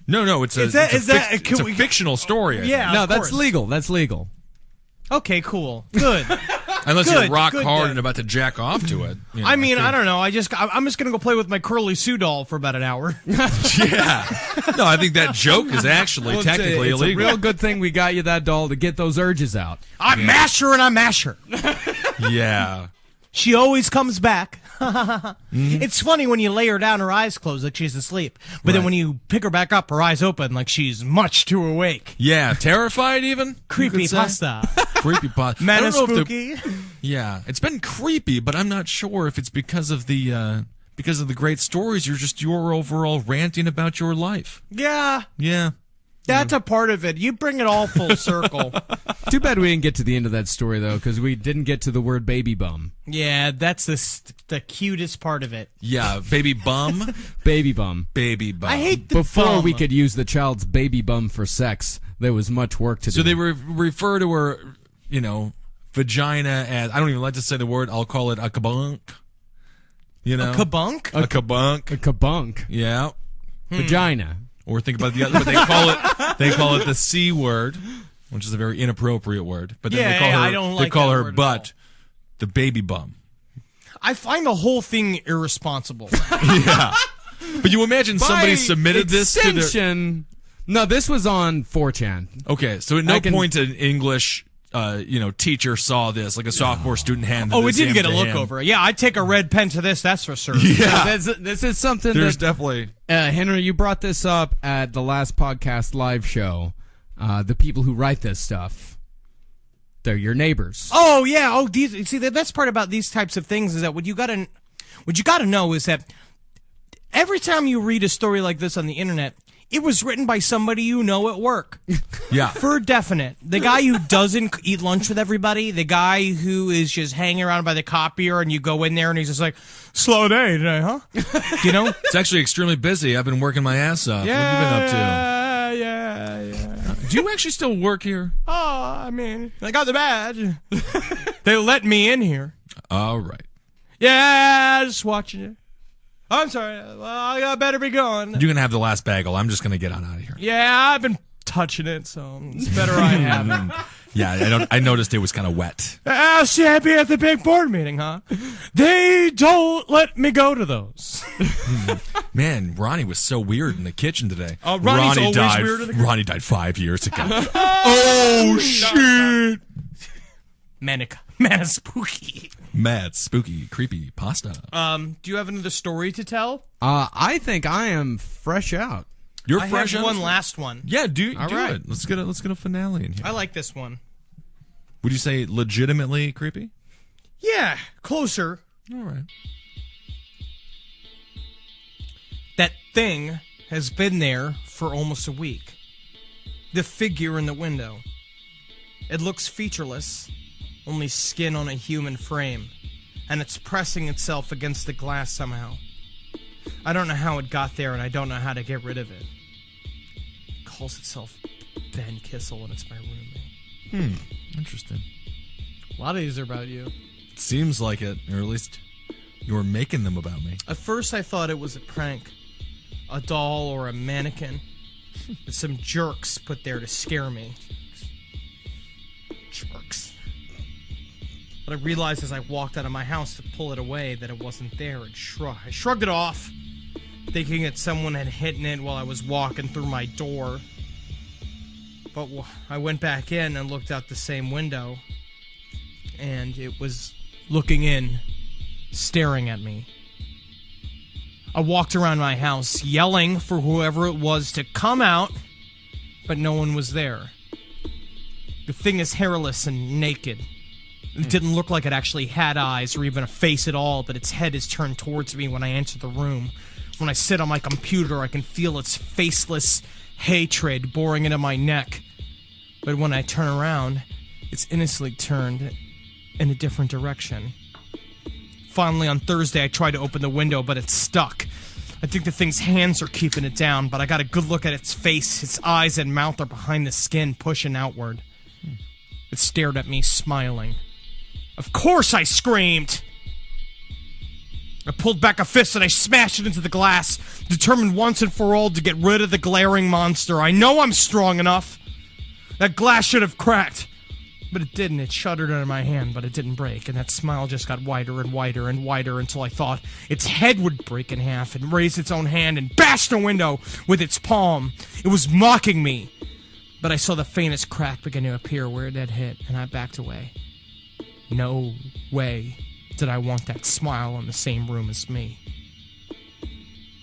No, it's a, Is that- it's a, is that- fic- can it's a we- fictional story. I Yeah. think. No, of that's course. legal. That's legal. Okay, cool. Good. Unless Good, you're rock good hard then. and about to jack off to it. You know, I mean, think- I don't know. I'm just gonna go play with my Curly Sue doll for about an hour. Yeah. No, I think that joke is actually Well, technically it's illegal. a real good thing we got you that doll to get those urges out. I mash her and I mash her. Yeah. She always comes back. It's funny when you lay her down, her eyes closed like she's asleep. But then Right. when you pick her back up, her eyes open like she's much too awake. Yeah. Terrified even? Creepy pasta. Creepy pot. Man I of don't know if the- spooky. Yeah, it's been creepy, but I'm not sure if it's because of the great stories. You're just your overall ranting about your life. Yeah, Yeah. that's a part of it. You bring it all full circle. Too bad we didn't get to the end of that story, though, because we didn't get to the word baby bum. Yeah, that's the cutest part of it. Yeah, baby bum. Baby bum. Baby bum. I hate the Before bum. we could use the child's baby bum for sex, there was much work to do. So they refer to her, vagina as, I don't even like to say the word, I'll call it a kabunk. You know? kabunk. A kabunk. a kabunk. Yeah. Vagina. Or think about the other, but they call it the C word, which is a very inappropriate word. But then Yeah, they call yeah, her, I don't they like call that her word at butt the baby bum. I find the whole thing irresponsible. Yeah. But you imagine somebody By submitted this to their... extension, No, this was on 4chan. Okay, so at no point an English, teacher saw this, like a sophomore student handed Oh, this it didn't get a to look him. over it. Yeah, I'd take a red pen to this, that's for sure. Yeah, This is something there's that, definitely... Henry, you brought this up at the last podcast live show. The people who write this stuff, they're your neighbors. Oh, yeah. Oh, see, the best part about these types of things is that what you gotta know is that every time you read a story like this on the internet, it was written by somebody you know at work. Yeah. For definite. The guy who doesn't eat lunch with everybody, the guy who is just hanging around by the copier and you go in there and he's just like, slow day today, huh? You know? It's actually extremely busy. I've been working my ass off. What have you been up to? Yeah. Do you actually still work here? Oh, I mean, I got the badge. They let me in here. All right. Yeah, just watching it. I'm sorry. Well, I better be going. You can have the last bagel. I'm just going to get on out of here. Yeah, I've been touching it, so it's better I have it. Yeah, I noticed it was kind of wet. Chappy at the big board meeting, huh? They don't let me go to those. Man, Ronnie was so weird in the kitchen today. Ronnie's always died, weird in the kitchen. Ronnie died 5 years ago. Oh, shit. Manic spooky. Mad, spooky, creepy pasta. Do you have another story to tell? I think I am fresh out. You're I fresh have out? one last one. Yeah, do right. it. Let's get a finale in here. I like this one. Would you say legitimately creepy? Yeah, closer. All right. That thing has been there for almost a week. The figure in the window. It looks featureless, only skin on a human frame, and it's pressing itself against the glass somehow. I don't know how it got there, and I don't know how to get rid of it. It calls itself Ben Kissel, and it's my roommate. Interesting. A lot of these are about you. It seems like it, or at least you're making them about me. At first, I thought it was a prank. A doll or a mannequin that some jerks put there to scare me. Jerks. But I realized as I walked out of my house to pull it away that it wasn't there. I shrugged it off, thinking that someone had hidden it while I was walking through my door. But I went back in and looked out the same window, and it was looking in, staring at me. I walked around my house yelling for whoever it was to come out, but no one was there. The thing is hairless and naked. It didn't look like it actually had eyes or even a face at all, but its head is turned towards me when I enter the room. When I sit on my computer, I can feel its faceless hatred boring into my neck. But when I turn around, it's innocently turned in a different direction. Finally, on Thursday, I tried to open the window, but it's stuck. I think the thing's hands are keeping it down, but I got a good look at its face. Its eyes and mouth are behind the skin, pushing outward. It stared at me, smiling. Of course I screamed! I pulled back a fist and I smashed it into the glass, determined once and for all to get rid of the glaring monster. I know I'm strong enough. That glass should have cracked. But it didn't. It shuddered under my hand, but it didn't break, and that smile just got wider and wider and wider until I thought its head would break in half and raise its own hand and bash the window with its palm. It was mocking me. But I saw the faintest crack begin to appear where it had hit, and I backed away. No way did I want that smile in the same room as me.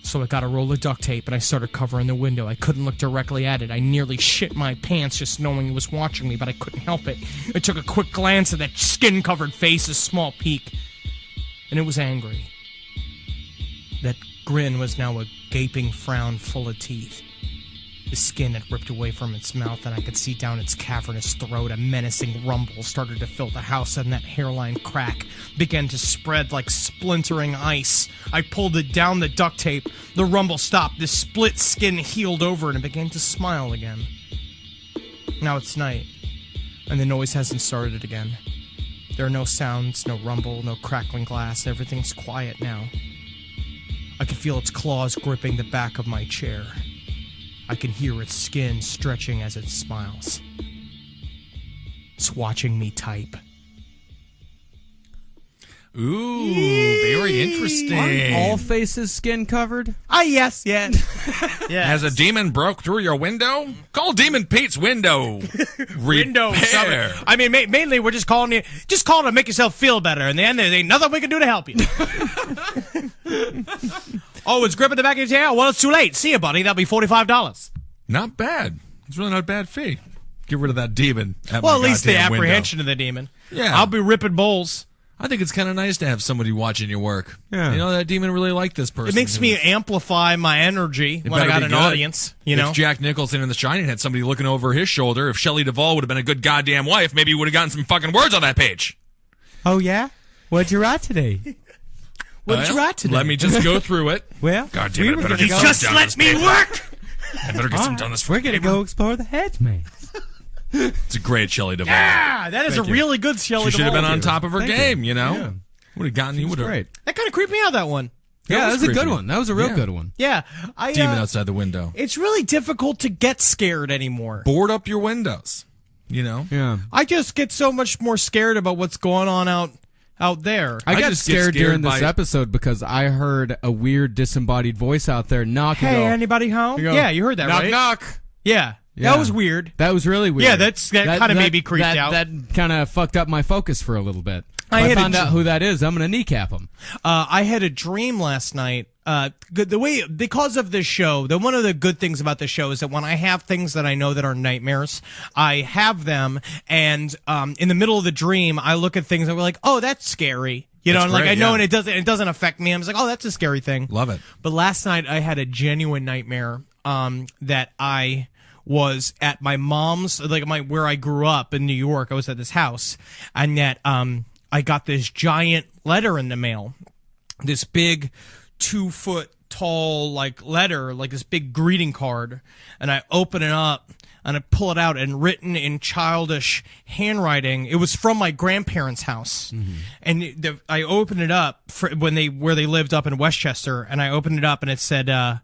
So I got a roll of duct tape and I started covering the window. I couldn't look directly at it. I nearly shit my pants just knowing he was watching me, but I couldn't help it. I took a quick glance at that skin-covered face, a small peek, and it was angry. That grin was now a gaping frown full of teeth. The skin had ripped away from its mouth, and I could see down its cavernous throat. A menacing rumble started to fill the house, and that hairline crack began to spread like splintering ice. I pulled it down the duct tape. The rumble stopped. The split skin healed over, and it began to smile again. Now it's night, and the noise hasn't started again. There are no sounds, no rumble, no crackling glass. Everything's quiet now. I can feel its claws gripping the back of my chair. I can hear its skin stretching as it smiles. It's watching me type. Ooh, very interesting. Aren't all faces skin covered? Yes. Has a demon broke through your window? Call Demon Pete's window. Window Repair. I mean, mainly we're just calling to make yourself feel better. In the end, there ain't nothing we can do to help you. Oh, it's gripping the back of your tail? Well, it's too late. See you, buddy. That'll be $45. Not bad. It's really not a bad fee. Get rid of that demon. Well, at least the apprehension of the demon. Yeah. I'll be ripping bowls. I think it's kind of nice to have somebody watching your work. Yeah. You know, that demon really liked this person. It makes me amplify my energy when I better got be an good. audience. You know, If Jack Nicholson in The Shining had somebody looking over his shoulder, if Shelley Duvall would have been a good goddamn wife, maybe he would have gotten some fucking words on that page. Oh, yeah? What'd you write today? what did you write today? Let me just go through it. Well, God damn it, I better You get just some let me work. I better get some done this. we're going to go explore the hedge maze. It's a great Shelley Duvall. Ah, that is a really good Shelley She should have been Duvall. on top of her Thank game, you know? Yeah. Would have gotten, you would have. Great. That kind of creeped me out. That one. Yeah, that was a creepy. good one. That was a real Yeah. good one. Yeah, Demon outside the window. It's really difficult to get scared anymore. Board up your windows, you know? Yeah. I just get so much more scared about what's going on out there. I got just get scared during scared this by- episode because I heard a weird disembodied voice out there knocking. Hey, anybody home? Yeah, you heard that, knock, right? Knock. Yeah, Yeah. that was weird. That was really weird. Yeah, that kinda made me creeped out. That kind of fucked up my focus for a little bit. I If had I a found out who that is, I'm going to kneecap him. I had a dream last night. Because of this show, one of the good things about this show is that when I have things that I know that are nightmares, I have them, and in the middle of the dream, I look at things and we're like, oh, that's scary. You know, That's and like great, I know, yeah. and it doesn't affect me. I'm just like, oh, that's a scary thing. Love it. But last night I had a genuine nightmare that I was at my mom's, where I grew up in New York. I was at this house, and that I got this giant letter in the mail, this big 2-foot tall letter, like this big greeting card, and I open it up and I pull it out, and written in childish handwriting, it was from my grandparents' house, and I opened it up where they lived up in Westchester, and I opened it up and it said, I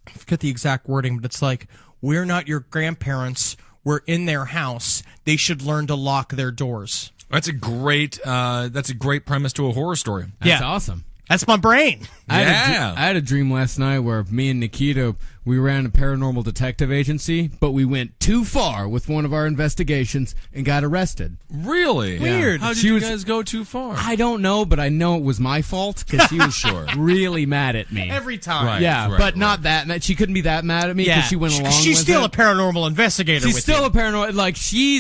forget the exact wording, but it's like, we're not your grandparents, we're in their house, they should learn to lock their doors. That's a great premise to a horror story. That's Yeah. awesome. That's my brain. I Yeah. had a dream last night where me and Nikita, we ran a paranormal detective agency, but we went too far with one of our investigations and got arrested. Really? Weird. How did She you was- guys go too far? I don't know, but I know it was my fault because she was Sure. really mad at me. Every time. Right. Yeah, but not that mad. She couldn't be that mad at me because she went along She's with still it. a paranormal investigator. She's with still you. a paranoid. Like she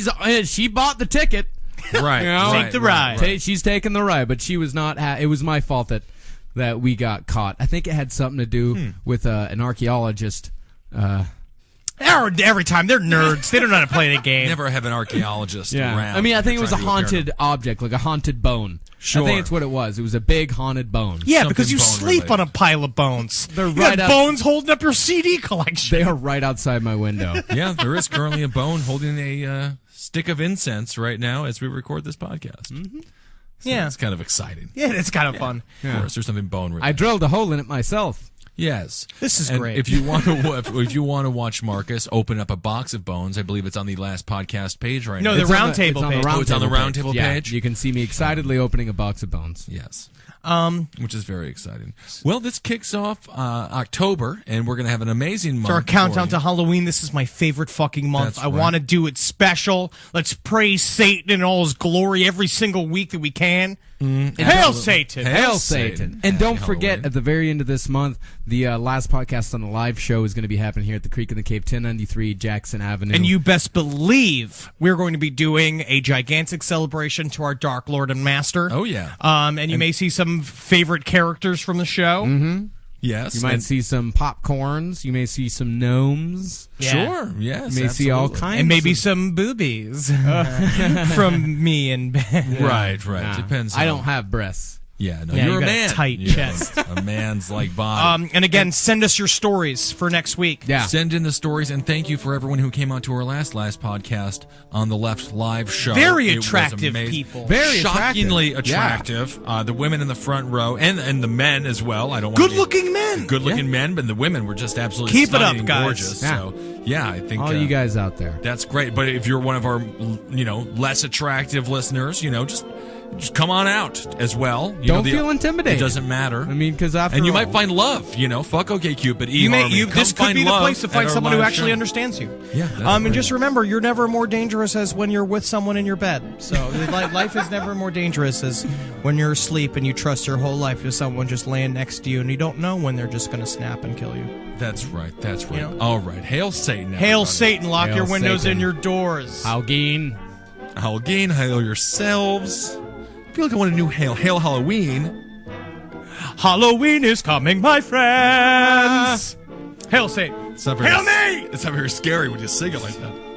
bought the ticket. Right. You know? right, Take the right, ride. right. She's taking the ride, but she was not. It was my fault that we got caught. I think it had something to do with an archaeologist. Every time they're nerds. They don't know how to play the game. Never have an archaeologist Yeah, around. I mean, I think it was a trying to do haunted object, like a haunted bone. Sure. I think it's what it was. It was a big haunted bone. Yeah, Something because you bone sleep related. on a pile of bones. They're you right got up- bones holding up your CD collection. They are right outside my window. Yeah, there is currently a bone holding a stick of incense right now as we record this podcast. Mm-hmm. So Yeah. it's kind of exciting. Yeah, it's kind of fun. Of course, there's something bone related. I drilled a hole in it myself. Yes, This is and great. If you want to, if you want to watch Marcus open up a box of bones, I believe it's on the last podcast page right No, now. the It's on round the- table it's on the page. round Oh, it's on the table round table Yeah, page? you can see me excitedly opening a box of bones. Yes. Which is very exciting. Well, this kicks off October, and we're going to have an amazing month. It's our countdown for to you. Halloween. This is my favorite fucking month. That's I right. want to do it special. Let's praise Satan in all his glory every single week that we can. Hail Satan! Hail Satan. Satan. And don't Happy forget, Halloween. at the very end of this month, the last podcast on the live show is going to be happening here at the Creek in the Cave, 1093 Jackson Avenue. And you best believe we're going to be doing a gigantic celebration to our Dark Lord and Master. Oh, yeah. And you may see some favorite characters from the show. Mm-hmm. Yes. You might and- see some popcorns. You may see some gnomes. Yeah. Sure. Yes. You may see all absolutely. kinds. And maybe of, some boobies from me and Ben. Right. Right. Nah, Depends. I on- don't have breasts. Yeah. No, Yeah, you're you a got a man. tight You know, chest. a man's like body. And again, send us your stories for next week. Yeah. Send in the stories, and thank you for everyone who came out to our last podcast on the Left Live show. Very It was attractive amazing. people. Very shockingly attractive. attractive. The women in the front row and the men as well. I don't want Good-looking men. good-looking men, but the women were just absolutely Keep it up, stunning and guys. gorgeous. Yeah. So yeah, I think All you guys out there. that's great. But if you're one of our less attractive listeners, just just come on out as well. Don't feel intimidated. It doesn't matter. I mean, because after and you all, might find love. Fuck OkCupid. This could be the place to find someone who actually understands you. Yeah. And just remember, you're never more dangerous as when you're with someone in your bed. So life is never more dangerous as when you're asleep and you trust your whole life to someone just laying next to you and you don't know when they're just going to snap and kill you. That's right. All right. Hail Satan. Hail everybody. Satan. Lock Hail your windows Satan. and your doors. Howgeen. Halloween, hail yourselves. I feel like I want a new hail. Hail Halloween. Halloween is coming, my friends. Hail Satan. It's not very, Hail me! It's not very scary when you sing it like that.